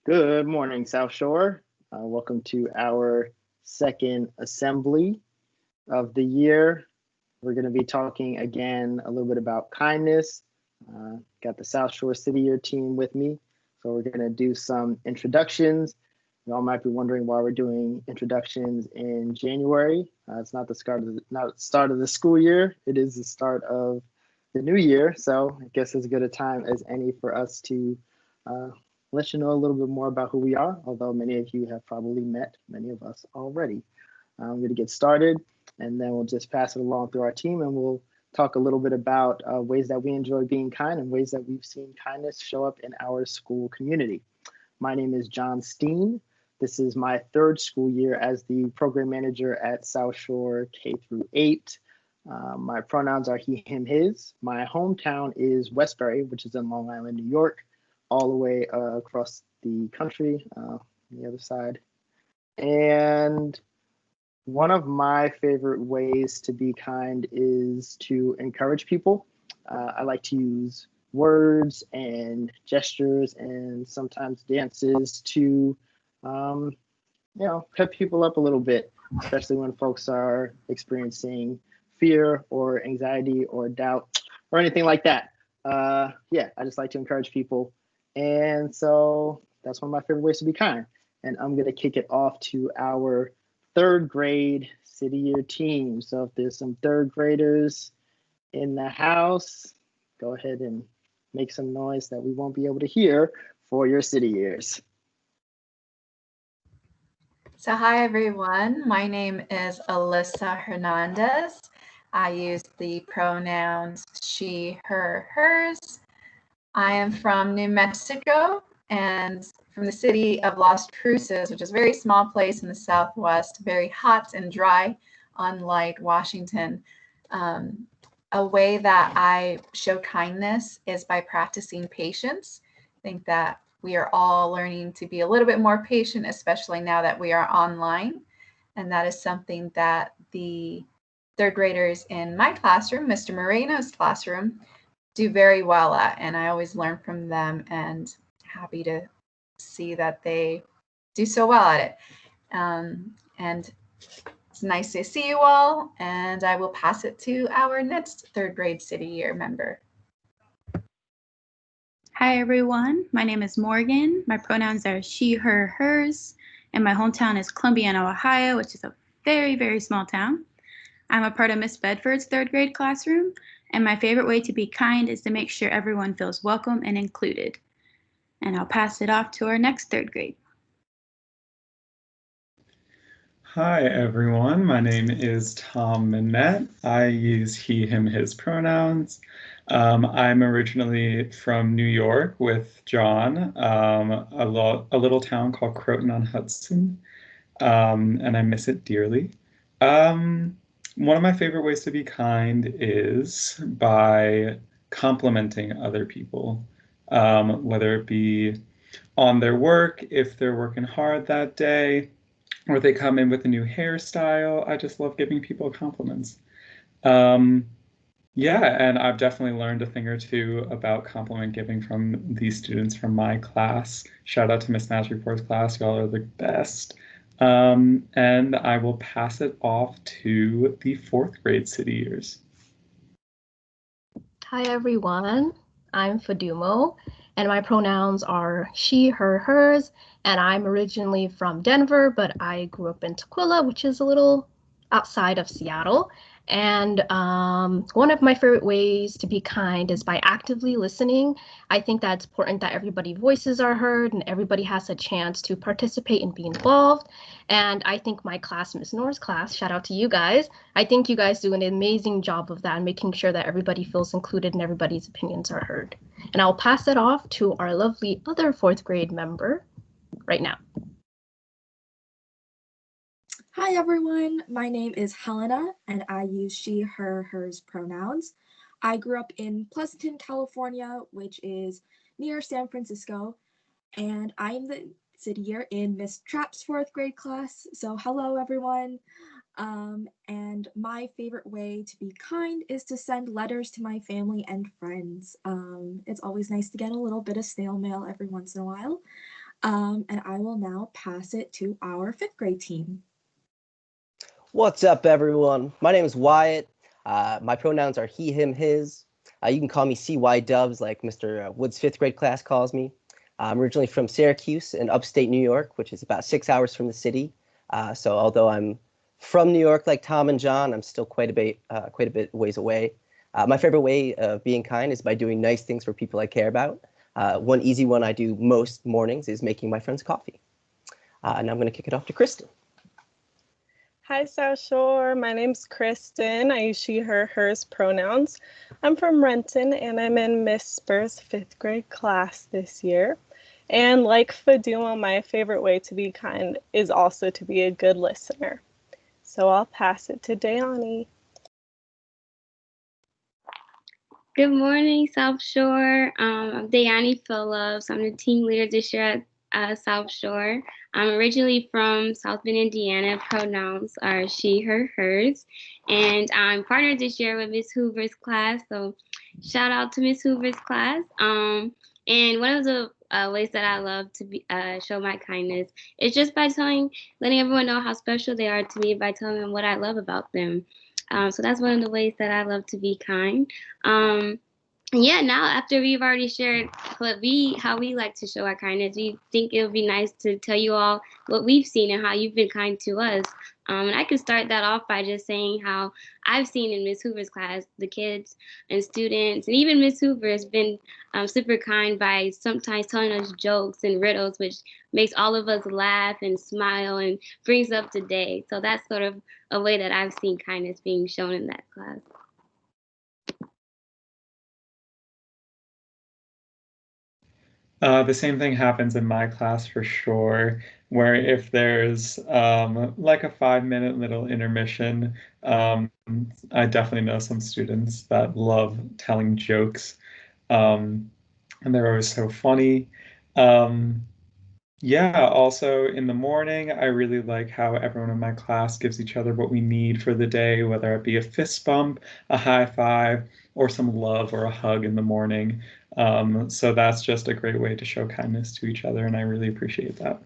Good morning, South Shore. Welcome to our second assembly of the year. We're going to be talking again a little bit about kindness. Got the South Shore City Year team with me. So we're going to do some introductions. Y'all might be wondering why we're doing introductions in January. It's not the start of the school year. It is the start of the new year. So I guess as good a time as any for us to let you know a little bit more about who we are, although many of you have probably met many of us already. I'm going to get started, and then we'll just pass it along through our team, and we'll talk a little bit about ways that we enjoy being kind and ways that we've seen kindness show up in our school community. My name is John Steen. This is my third school year as the program manager at South Shore K through 8. My pronouns are he, him, his. My hometown is Westbury, which is in Long Island, New York, all the way across the country on the other side. And one of my favorite ways to be kind is to encourage people. I like to use words and gestures and sometimes dances to, pep people up a little bit, especially when folks are experiencing fear or anxiety or doubt or anything like that. I just like to encourage people. And so that's one of my favorite ways to be kind. And I'm going to kick it off to our third grade City Year team. So if there's some third graders in the house, go ahead and make some noise that we won't be able to hear for your City Years. So hi everyone, my name is Alyssa Hernandez. I use the pronouns she, her, hers. I am from New Mexico and from the city of Las Cruces, which is a very small place in the Southwest, very hot and dry, unlike Washington. A way that I show kindness is by practicing patience. I think that we are all learning to be a little bit more patient, especially now that we are online. And that is something that the third graders in my classroom, Mr. Moreno's classroom, do very well at, and I always learn from them and happy to see that they do so well at it. And it's nice to see you all, and I will pass it to our next third grade City Year member. Hi everyone, my name is Morgan. My pronouns are she, her, hers, and my hometown is Columbiana, Ohio, which is a very, very small town. I'm a part of Miss Bedford's third grade classroom, and my favorite way to be kind is to make sure everyone feels welcome and included. And I'll pass it off to our next third grade. Hi everyone, my name is Tom Minette. I use he, him, his pronouns. I'm originally from New York with John, a little town called Croton-on-Hudson, and I miss it dearly. One of my favorite ways to be kind is by complimenting other people, whether it be on their work, if they're working hard that day, or they come in with a new hairstyle. I just love giving people compliments. And I've definitely learned a thing or two about compliment giving from these students from my class. Shout out to Miss Nasripour's class, y'all are the best. And I will pass it off to the fourth grade City Years. Hi everyone, I'm Fadumo, and my pronouns are she, her, hers, and I'm originally from Denver, but I grew up in Tukwila, which is a little outside of Seattle. And one of my favorite ways to be kind is by actively listening. I think that's important that everybody's voices are heard and everybody has a chance to participate and be involved. And I think my class, Miss Noor's class, shout out to you guys. I think you guys do an amazing job of that and making sure that everybody feels included and everybody's opinions are heard. And I'll pass it off to our lovely other fourth grade member right now. Hi everyone, my name is Helena and I use she, her, hers pronouns. I grew up in Pleasanton, California, which is near San Francisco, and I am the City Year in Miss Trapp's fourth grade class. So hello everyone. And my favorite way to be kind is to send letters to my family and friends. It's always nice to get a little bit of snail mail every once in a while. And I will now pass it to our 5th grade team. What's up, everyone? My name is Wyatt. My pronouns are he, him, his. You can call me CY Dubs, like Mr. Wood's 5th grade class calls me. I'm originally from Syracuse in upstate New York, which is about 6 hours from the city. So although I'm from New York like Tom and John, I'm still quite a bit ways away. My favorite way of being kind is by doing nice things for people I care about. One easy one I do most mornings is making my friends coffee. And I'm going to kick it off to Kristen. Hi, South Shore. My name's Kristen. I use she, her, hers pronouns. I'm from Renton, and I'm in Miss Spur's 5th grade class this year. And like Faduma, my favorite way to be kind is also to be a good listener. So I'll pass it to Dayani. Good morning, South Shore. I'm Dayani Phillips. I'm the team leader this year at South Shore. I'm originally from South Bend, Indiana. Pronouns are she, her, hers. And I'm partnered this year with Miss Hoover's class. So shout out to Miss Hoover's class. And one of the ways that I love to show my kindness is just by letting everyone know how special they are to me by telling them what I love about them. So that's one of the ways that I love to be kind. Yeah, now after we've already shared how we like to show our kindness, we think it would be nice to tell you all what we've seen and how you've been kind to us. And I can start that off by just saying how I've seen in Miss Hoover's class, the kids and students, and even Miss Hoover has been super kind by sometimes telling us jokes and riddles, which makes all of us laugh and smile and brings up to date. So that's sort of a way that I've seen kindness being shown in that class. The same thing happens in my class for sure, where if there's like a 5-minute little intermission, I definitely know some students that love telling jokes, and they're always so funny. Yeah, also in the morning, I really like how everyone in my class gives each other what we need for the day, whether it be a fist bump, a high five, or some love or a hug in the morning. So that's just a great way to show kindness to each other, and I really appreciate that.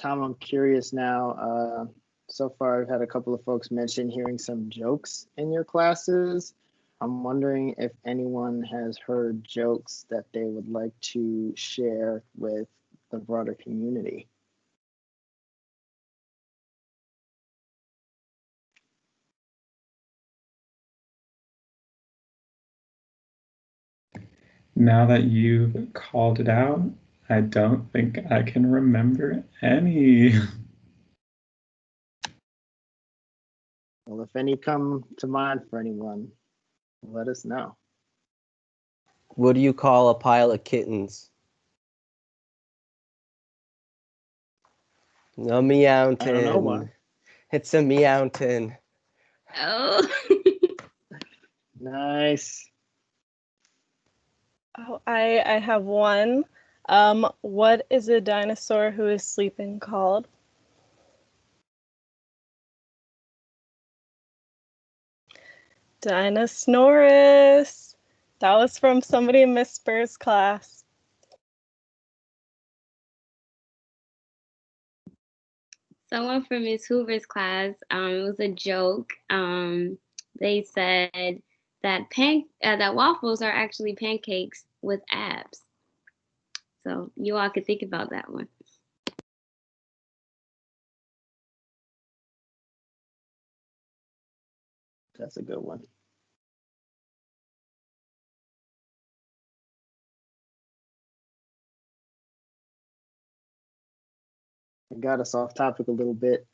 Tom, I'm curious now. So far, I've had a couple of folks mention hearing some jokes in your classes. I'm wondering if anyone has heard jokes that they would like to share with the broader community. Now that you've called it out, I don't think I can remember any. Well, if any come to mind for anyone, let us know. What do you call a pile of kittens? A meowton. I don't know why. It's a meowton. Oh. Nice. Oh, I have one. What is a dinosaur who is sleeping called? Dinosaurus. That was from somebody in Miss Spur's class. Someone from Miss Hoover's class, it was a joke. They said that that waffles are actually pancakes with abs. So you all could think about that one. That's a good one. It got us off topic a little bit.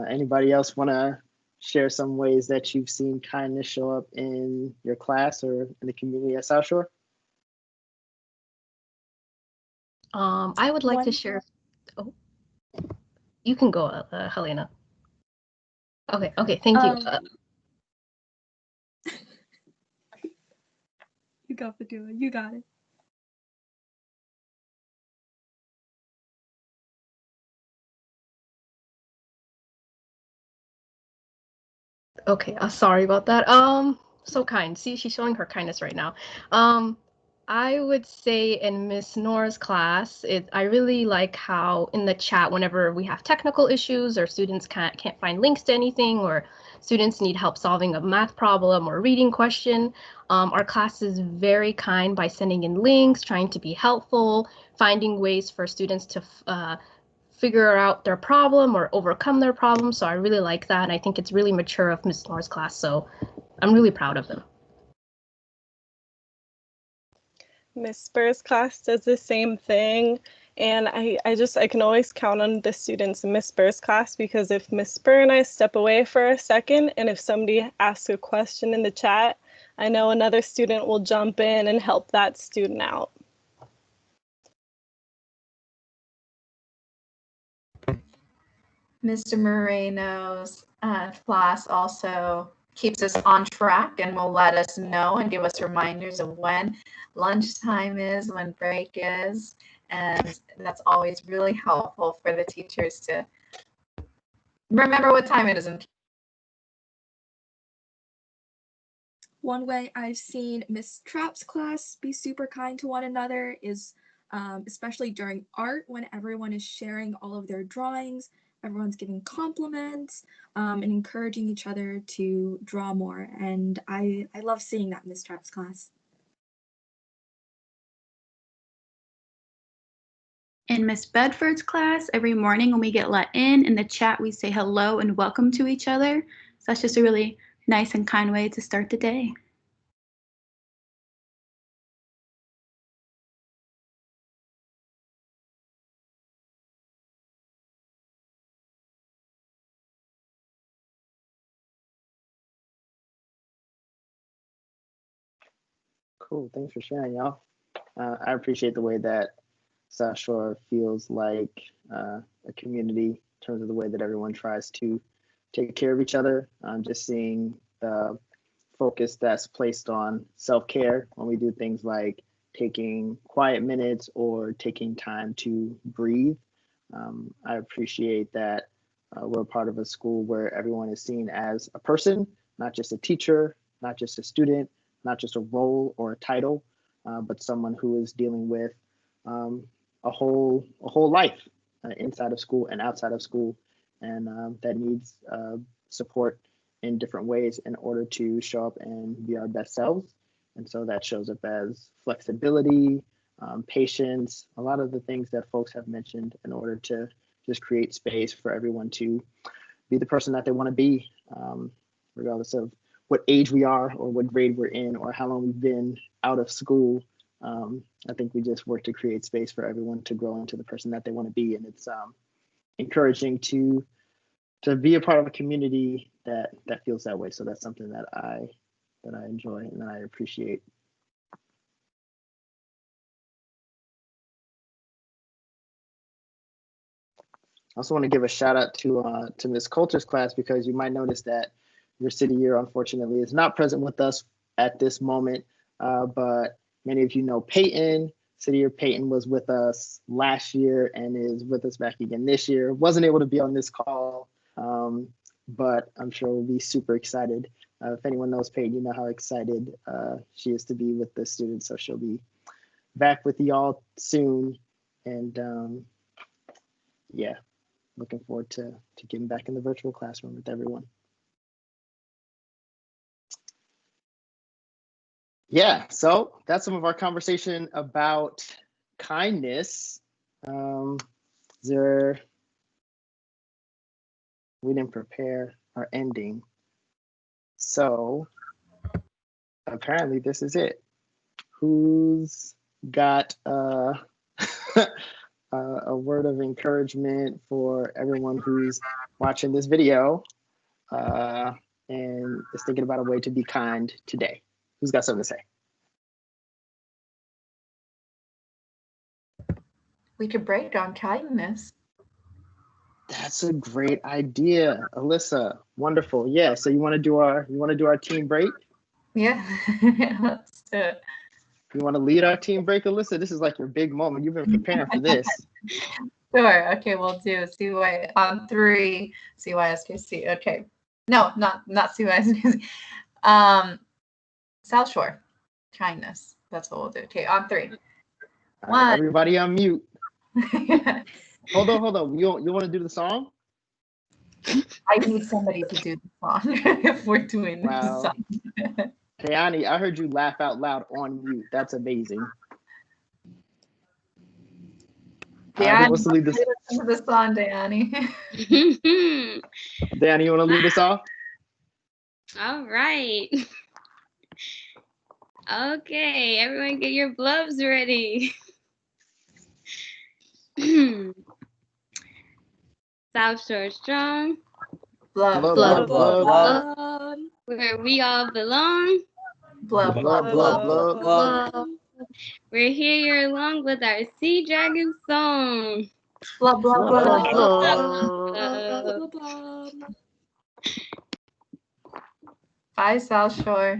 Anybody else want to share some ways that you've seen kindness show up in your class or in the community at South Shore? I would like to share. Oh, you can go, Helena. Okay, thank you. You go, Faduma. You got it. Okay, sorry about that. So kind. See, she's showing her kindness right now. I would say in Miss Nora's class, I really like how in the chat, whenever we have technical issues or students can't find links to anything, or students need help solving a math problem or reading question, our class is very kind by sending in links, trying to be helpful, finding ways for students to figure out their problem or overcome their problem. So I really like that. And I think it's really mature of Miss Nora's class. So I'm really proud of them. Miss Spur's class does the same thing. And I can always count on the students in Miss Spur's class, because if Miss Spur and I step away for a second, and if somebody asks a question in the chat, I know another student will jump in and help that student out. Mr. Moreno's class also keeps us on track and will let us know and give us reminders of when lunchtime is, when break is. And that's always really helpful for the teachers to remember what time it is. One way I've seen Miss Trapp's class be super kind to one another is especially during art, when everyone is sharing all of their drawings, everyone's giving compliments and encouraging each other to draw more. And I love seeing that in Miss Trapp's class. In Miss Bedford's class, every morning when we get let in the chat, we say hello and welcome to each other. So that's just a really nice and kind way to start the day. Cool. Thanks for sharing, y'all. I appreciate the way that South Shore feels like a community in terms of the way that everyone tries to take care of each other. Just seeing the focus that's placed on self-care when we do things like taking quiet minutes or taking time to breathe. I appreciate that we're part of a school where everyone is seen as a person, not just a teacher, not just a student, not just a role or a title, but someone who is dealing with a whole life inside of school and outside of school, and that needs support in different ways in order to show up and be our best selves. And so that shows up as flexibility, patience, a lot of the things that folks have mentioned in order to just create space for everyone to be the person that they want to be, regardless of what age we are or what grade we're in or how long we've been out of school. I think we just work to create space for everyone to grow into the person that they want to be. And it's encouraging to be a part of a community that feels that way. So that's something that I enjoy and that I appreciate. I also want to give a shout out to Ms. Coulter's class, because you might notice that your City Year, unfortunately, is not present with us at this moment. But many of you know Peyton. City Year Peyton was with us last year and is with us back again this year. Wasn't able to be on this call, but I'm sure we'll be super excited. If anyone knows Peyton, you know how excited she is to be with the students. So she'll be back with y'all soon. And yeah, looking forward to getting back in the virtual classroom with everyone. Yeah, so that's some of our conversation about kindness. We didn't prepare our ending. So apparently this is it. Who's got a word of encouragement for everyone who's watching this video and is thinking about a way to be kind today? Who's got something to say? We could break on kindness. That's a great idea, Alyssa. Wonderful. Yeah. So you want to do our team break? Yeah, let's do it. You want to lead our team break, Alyssa? This is like your big moment. You've been preparing for this. Sure. Okay, we'll do CY on 3. CYSKC. Okay. No, not Sea Wise. South Shore. Kindness. That's what we'll do. Okay, on 3. All right, 1. everybody on mute. Hold on. You want to do the song? I need somebody to do the song if we're doing this Wow. song. Kayani, I heard you laugh out loud on mute. That's amazing. Diani, who wants to lead this? listen to the song, Diani. Danny, you want to lead us off? All right. Okay, everyone get your gloves ready. South Shore Strong, Blub, Blub, blub, blub. where we all belong. blub, Blub, blub, blub. Love. We're here along with our Sea Dragon song. blub, blub, Blub, blub. blub, blub. Bye, South Shore.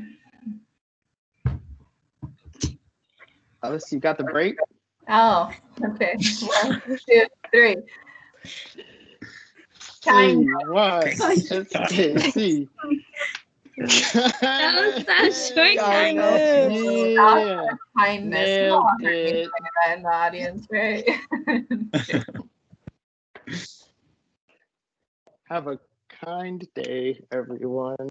Alice, you got the break? Oh, okay. 1, 2, 3. 3, Kind. 1. See. That was South Shore Kindness. Yeah. Kindness. Nailed Come on, it. that in the audience, right? Have a kind day, everyone.